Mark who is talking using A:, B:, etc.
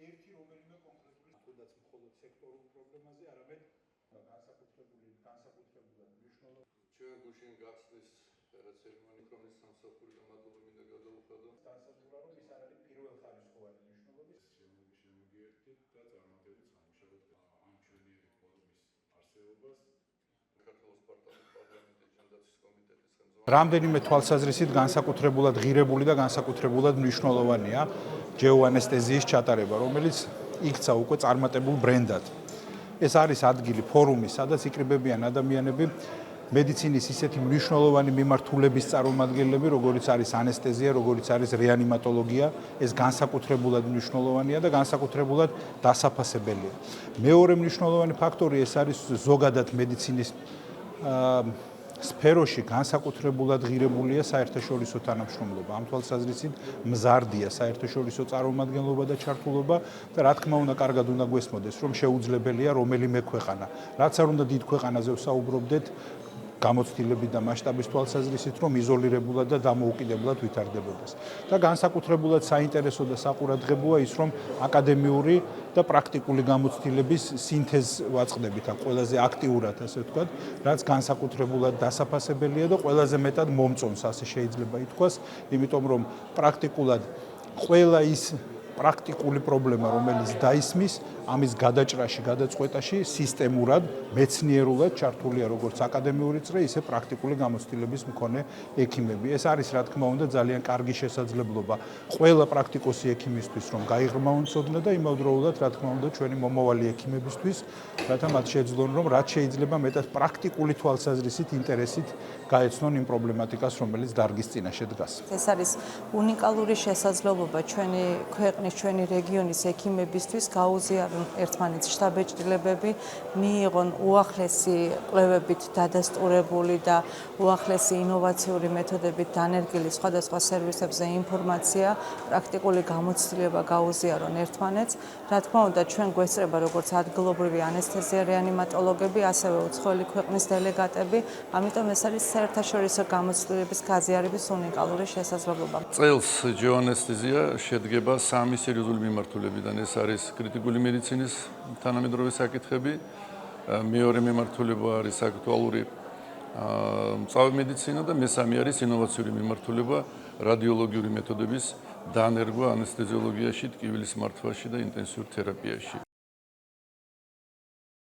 A: ერთი რომელიმე კონკრეტული თუნდაც მხოლოდ სექტორულ პრობლემაზე, არამედ განსაკუთრებულად მნიშვნელოვანი
B: ჩვენ გუშინ გახსნის ცერემონი ქრონის სამსახური და მადლობა მინდა გადაუხადო.
A: დასაზღვრა რომ ის არ არის პირველხარისხოვანი მნიშვნელობის
C: შემოგიერთეთ და წარმატებით სამუშაოთ ამ ჩვენი ფორუმის არსებობას.
B: საქართველოს პარლამენტის ჯანდაცვის კომიტეტის ხელმძღვანელი
A: რამდენიმე თვალსაზრისით განსაკუთრებულად ღირებული და განსაკუთრებულად მნიშვნელოვანია ჯეოანესტეზიის ჩატარება, რომელიც იქცა უკვე წარმატებულ ბრენდად. ეს არის ადგილი ფორუმი, სადაც იკრიბებიან ადამიანები მედიცინის ისეთი მნიშვნელოვანი მიმართულების წარმომადგენლები, როგორიც არის ანესთეზია, როგორიც არის რეანიმატოლოგია, ეს განსაკუთრებულად მნიშვნელოვანია და განსაკუთრებულად დასაფასებელია. მეორე მნიშვნელოვანი ფაქტორი ეს არის ზოგადად მედიცინის სფეროში განსაკუთრებულად ღირებულია საერთაშორისო თანამშრომლობა. ამ თვალსაზრისით მზარდია საერთაშორისო წარმომადგენლობა და ჩართულობა და რა თქმა უნდა, კარგად უნდა გვესმოდეს, რომ შეუძლებელია რომელიმე ქვეყანა, რაც არ უნდა დიდ ქვეყანაზე ვსაუბრობდეთ, გამოცდილებით და მასშტაბის თვალსაზრისით, რომ იზოლირებულად და დამოუკიდებლად ვითარდებოდეს. და განსაკუთრებულად საინტერესო და საყურადღებოა ის, რომ აკადემიური და პრაქტიკული გამოცდილების სინთეზს ვაწყდებით აქ ყველაზე აქტიურად, ასე ვთქვათ, რაც განსაკუთრებულად დასაფასებელია და ყველაზე მეტად მომწონს, ასე შეიძლება ითქვას, იმიტომ რომ პრაქტიკულად ყველა ის პრაქტიკული პრობლემა, რომელიც დაისმის, ამის გადაჭრაში, გადაწყვეტაში სისტემურად, მეცნიერულად ჩართულია როგორც აკადემიური წრე, ისე პრაქტიკული გამოცდილების მქონე ექიმები. ეს არის, რა თქმა უნდა, ძალიან კარგი შესაძლებლობა ყველა პრაქტიკოსი ექიმისთვის, რომ გაიღრმავონ ცოდნა და იმავდროულად, რა თქმა უნდა, ჩვენი მომავალი ექიმებისთვის, რათა მათ შეეძლონ, რომ რაც შეიძლება მეტად პრაქტიკული თვალსაზრისით, ინტერესით გაეცნონ იმ პრობლემატიკას, რომელიც დარგის წინაშე დგას.
D: ეს არის უნიკალური შესაძლებლობა ჩვენი ქვეყნის, ჩვენი რეგიონის ექიმებისთვის გაუზიარონ ერთმანეთს შთაბეჭდილებები, მიიღონ უახლესი კვლევებით დადასტურებული და უახლესი ინოვაციური მეთოდებით დანერგილი სხვადასხვა სერვისებზე ინფორმაცია, პრაქტიკული გამოცდილება გაუზიარონ ერთმანეთს. რა თქმა უნდა, ჩვენ გვესწრება როგორც ადგილობრივი ანესთეზია რეანიმატოლოგები, ასევე უცხოელი ქვეყნის დელეგატები, ამიტომ ეს არის საერთაშორისო გამოცდილების გაზიარების უნიკალური შესაძლებლობა.
B: წელს ჯეოანესთეზია შედგება 3 სერიოზული მიმართულებიდან. ეს არის კრიტიკული მედიცინის თანამედროვე საკითხები, მეორე მიმართულება არის აქტუალური მწვავე მედიცინა და მესამე არის ინოვაციური მიმართულება რადიოლოგიური მეთოდების დანერგვა ანესთეზიოლოგიაში, ტკივილის მართვაში და ინტენსიურ თერაპიაში.